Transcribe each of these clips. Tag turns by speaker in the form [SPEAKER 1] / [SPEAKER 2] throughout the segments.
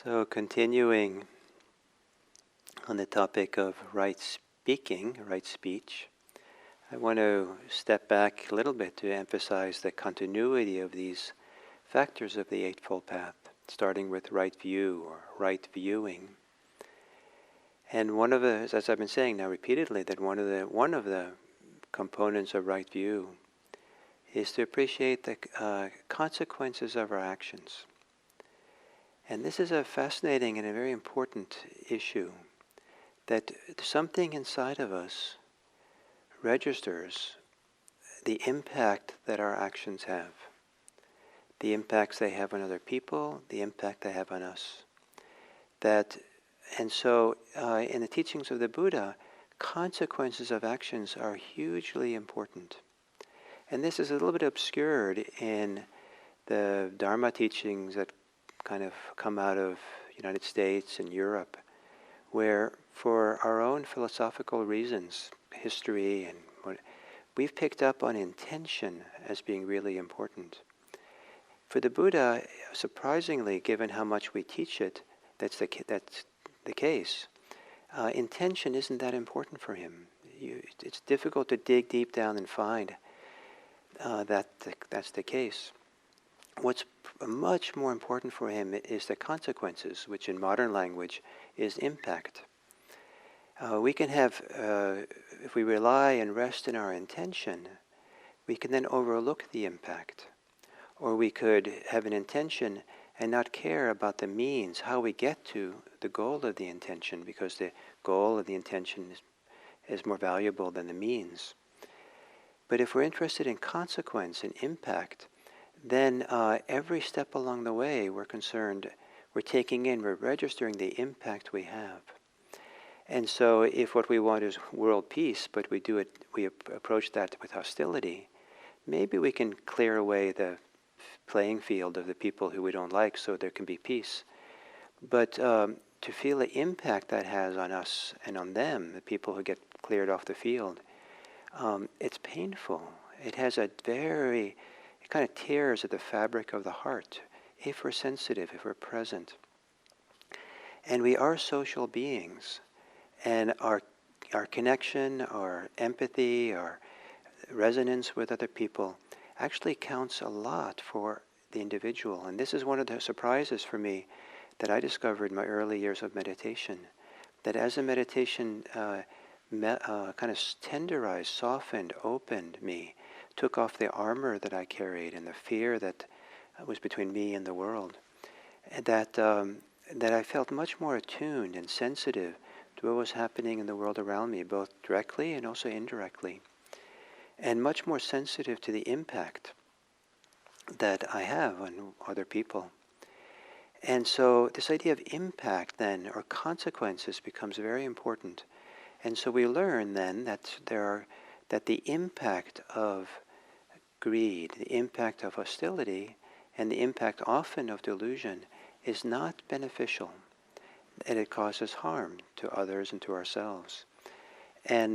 [SPEAKER 1] So continuing on the topic of right speaking, right speech, I want to step back a little bit to emphasize the continuity of these factors of the Eightfold Path, starting with right view or right viewing. And one of the, as I've been saying now repeatedly, that one of the components of right view is to appreciate the consequences of our actions. And this is a fascinating and a very important issue, that something inside of us registers the impact that our actions have, the impacts they have on other people, the impact they have on us. And so in the teachings of the Buddha, consequences of actions are hugely important. And this is a little bit obscured in the Dharma teachings that kind of come out of the United States and Europe, where for our own philosophical reasons, history and what, we've picked up on intention as being really important. For the Buddha, surprisingly, given how much we teach it, that's the case. Intention isn't that important for him. It's difficult to dig deep down and find that's the case. What's much more important for him is the consequences, which in modern language is impact. We can have, if we rely and rest in our intention, we can then overlook the impact. Or we could have an intention and not care about the means, how we get to the goal of the intention, because the goal of the intention is more valuable than the means. But if we're interested in consequence and impact, then every step along the way we're taking in, we're registering the impact we have. And so if what we want is world peace, but we approach that with hostility, maybe we can clear away the playing field of the people who we don't like so there can be peace. But to feel the impact that has on us and on them, the people who get cleared off the field, it's painful. It kind of tears at the fabric of the heart, if we're sensitive, if we're present. And we are social beings, and our connection, our empathy, our resonance with other people actually counts a lot for the individual. And this is one of the surprises for me that I discovered in my early years of meditation, that as the meditation kind of tenderized, softened, opened me, took off the armor that I carried and the fear that was between me and the world, and that I felt much more attuned and sensitive to what was happening in the world around me, both directly and also indirectly, and much more sensitive to the impact that I have on other people. And so this idea of impact then, or consequences, becomes very important. And so we learn then that the impact of greed, the impact of hostility, and the impact often of delusion is not beneficial, and it causes harm to others and to ourselves. And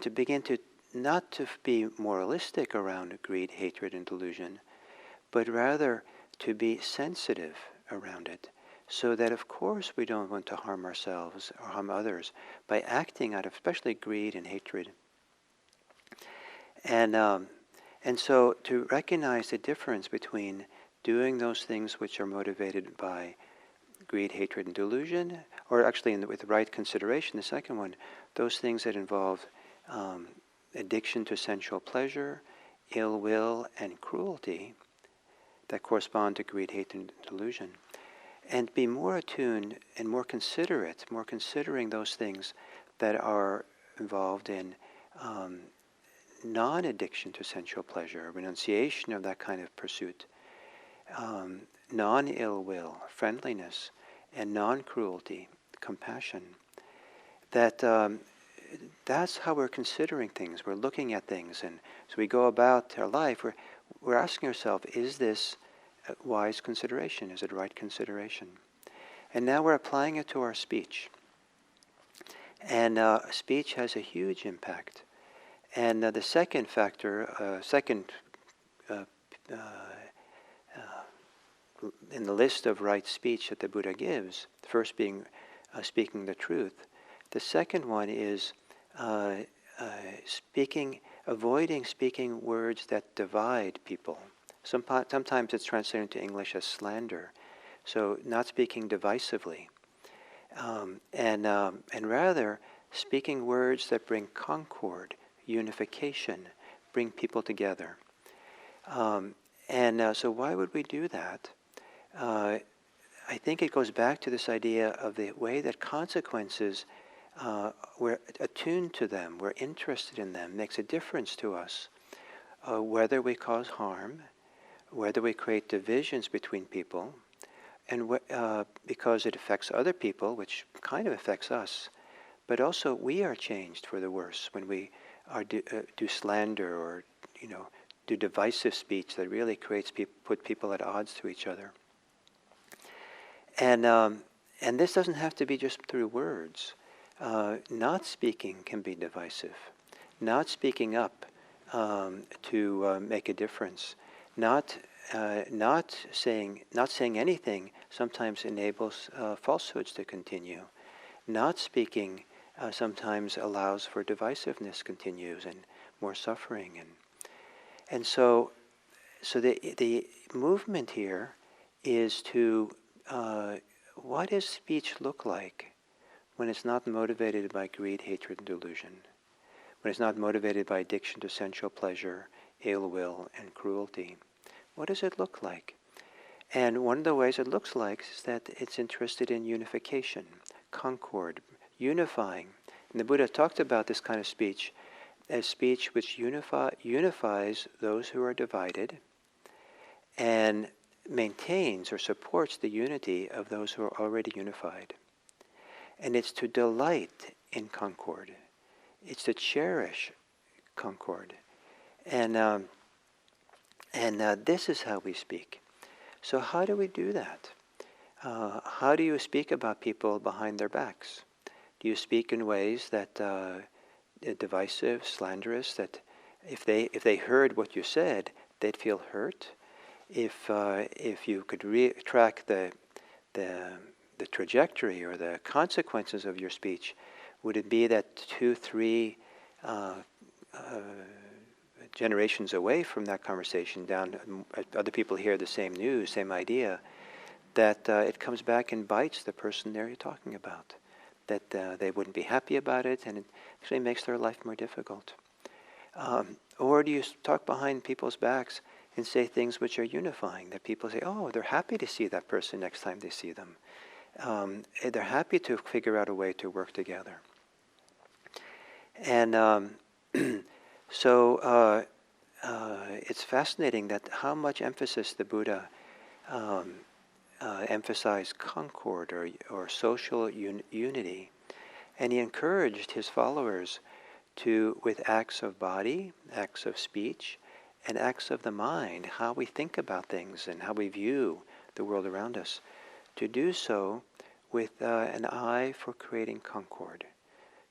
[SPEAKER 1] to begin to not to be moralistic around greed, hatred, and delusion, but rather to be sensitive around it, so that of course we don't want to harm ourselves or harm others by acting out of especially greed and hatred. And so to recognize the difference between doing those things which are motivated by greed, hatred, and delusion, or actually with the right consideration, the second one, those things that involve addiction to sensual pleasure, ill will, and cruelty that correspond to greed, hate, and delusion. And be more attuned and more considerate, more considering those things that are involved in non-addiction to sensual pleasure, renunciation of that kind of pursuit, non-ill will, friendliness, and non-cruelty, compassion. That's how we're considering things. We're looking at things, and as we go about our life, we're asking ourselves, is this a wise consideration? Is it right consideration? And now we're applying it to our speech. And speech has a huge impact. And the second factor, in the list of right speech that the Buddha gives, the first being speaking the truth. The second one is avoiding speaking words that divide people. Sometimes it's translated into English as slander. So not speaking divisively, and rather speaking words that bring concord, unification, bring people together. So why would we do that? I think it goes back to this idea of the way that consequences, we're attuned to them, we're interested in them, makes a difference to us. Whether we cause harm, whether we create divisions between people, and because it affects other people, which kind of affects us, but also we are changed for the worse when we do slander or do divisive speech that really put people at odds to each other. And this doesn't have to be just through words. Not speaking can be divisive. Not speaking up to make a difference. Not saying anything sometimes enables falsehoods to continue. Not speaking sometimes allows for divisiveness continues and more suffering. And so the movement here is to what does speech look like when it's not motivated by greed, hatred, and delusion? When it's not motivated by addiction to sensual pleasure, ill will, and cruelty? What does it look like? And one of the ways it looks like is that it's interested in unification, concord, unifying. And the Buddha talked about this kind of speech as speech which unifies those who are divided and maintains or supports the unity of those who are already unified. And it's to delight in concord. It's to cherish concord. And this is how we speak. So how do we do that? How do you speak about people behind their backs? Do you speak in ways that divisive, slanderous, that if they heard what you said, they'd feel hurt? If you could track the trajectory or the consequences of your speech, would it be that 2-3 generations away from that conversation, down other people hear the same news, same idea, that it comes back and bites the person they're talking about, that they wouldn't be happy about it, and it actually makes their life more difficult? Or do you talk behind people's backs and say things which are unifying, that people say, oh, they're happy to see that person next time they see them. They're happy to figure out a way to work together. And so it's fascinating that how much emphasis the Buddha emphasized concord or social unity. And he encouraged his followers to, with acts of body, acts of speech, and acts of the mind, how we think about things and how we view the world around us, to do so with an eye for creating concord,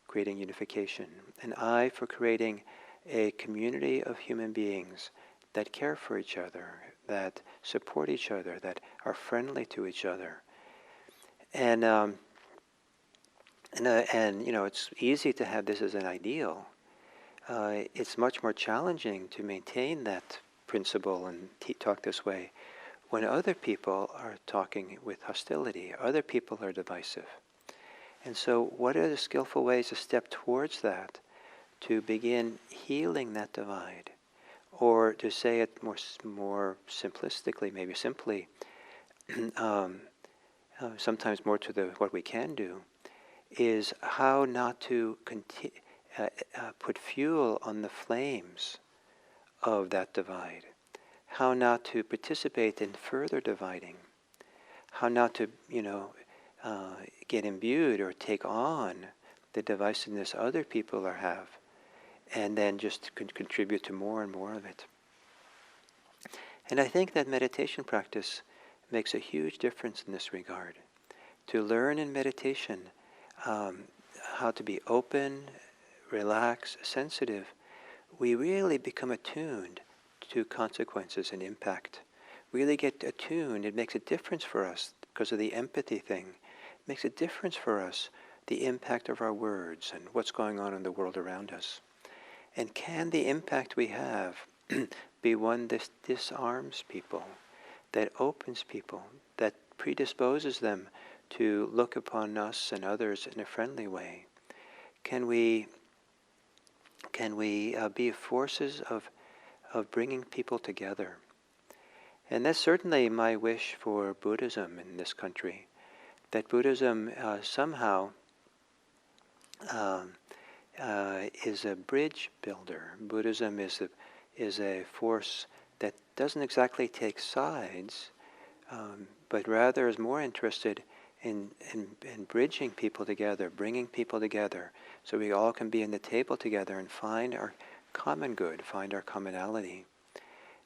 [SPEAKER 1] creating unification, an eye for creating a community of human beings that care for each other, that support each other, that are friendly to each other. And it's easy to have this as an ideal. It's much more challenging to maintain that principle and talk this way when other people are talking with hostility, other people are divisive. And so what are the skillful ways to step towards that, to begin healing that divide? Or to say it more simplistically, maybe simply, sometimes more to what we can do, is how not to put fuel on the flames of that divide, how not to participate in further dividing, how not to, get imbued or take on the divisiveness other people have, and then just contribute to more and more of it. And I think that meditation practice makes a huge difference in this regard. To learn in meditation how to be open, relaxed, sensitive, we really become attuned to consequences and impact. really get attuned, it makes a difference for us because of the empathy thing. It makes a difference for us, the impact of our words and what's going on in the world around us. And can the impact we have be one that disarms people, that opens people, that predisposes them to look upon us and others in a friendly way? Can we be forces of bringing people together? And that's certainly my wish for Buddhism in this country, that Buddhism somehow is a bridge builder. Buddhism is a force that doesn't exactly take sides, but rather is more interested in bridging people together, bringing people together, so we all can be in the table together and find our common good, find our commonality.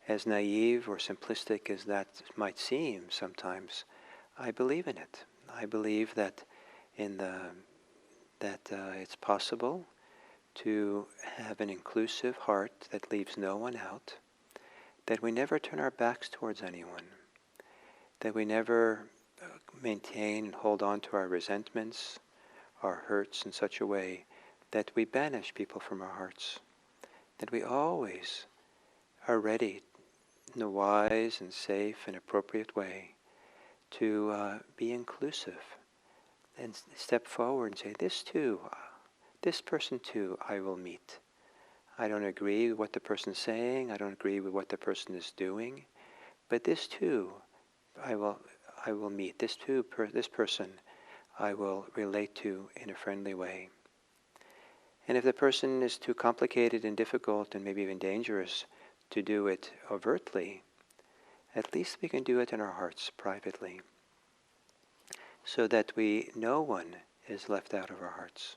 [SPEAKER 1] As naive or simplistic as that might seem sometimes, I believe in it. I believe that it's possible to have an inclusive heart that leaves no one out, that we never turn our backs towards anyone, that we never maintain and hold on to our resentments, our hurts in such a way that we banish people from our hearts, that we always are ready in a wise and safe and appropriate way to be inclusive and step forward and say, this person too I will meet. I don't agree with what the person's saying, I don't agree with what the person is doing, but this too I will meet. This person I will relate to in a friendly way. And if the person is too complicated and difficult and maybe even dangerous to do it overtly, at least we can do it in our hearts privately, so that no one is left out of our hearts.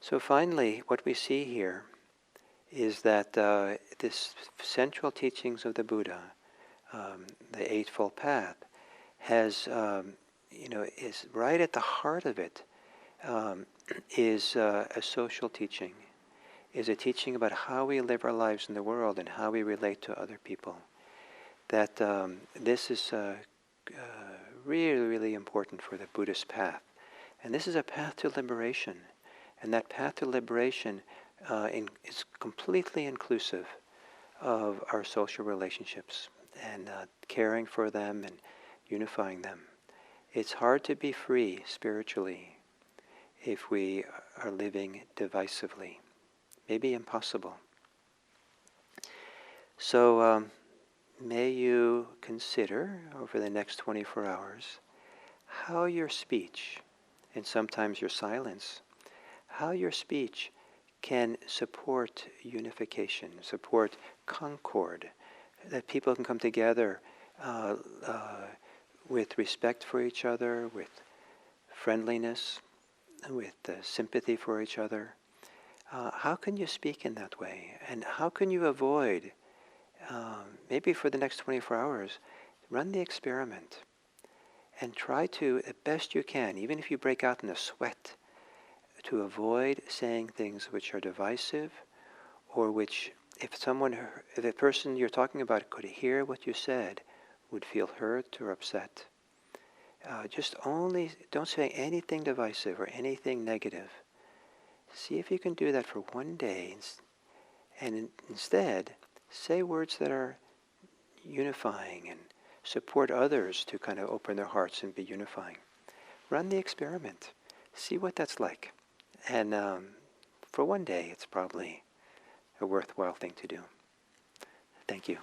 [SPEAKER 1] So finally, what we see here is that this central teachings of the Buddha, the Eightfold Path, has, is right at the heart of it, is a social teaching, is a teaching about how we live our lives in the world and how we relate to other people. That this is really, really important for the Buddhist path. And this is a path to liberation. And that path to liberation is completely inclusive of our social relationships and caring for them and unifying them. It's hard to be free spiritually if we are living divisively. Maybe impossible. So may you consider over the next 24 hours how your speech, and sometimes your silence, how your speech can support unification, support concord, that people can come together with respect for each other, with friendliness, with sympathy for each other. How can you speak in that way? And how can you avoid, maybe for the next 24 hours, run the experiment and try to, as best you can, even if you break out in a sweat, to avoid saying things which are divisive, or which, if a person you're talking about could hear what you said, would feel hurt or upset. Don't say anything divisive or anything negative. See if you can do that for one day, and instead say words that are unifying and support others to kind of open their hearts and be unifying. Run the experiment. See what that's like. And for one day, it's probably a worthwhile thing to do. Thank you.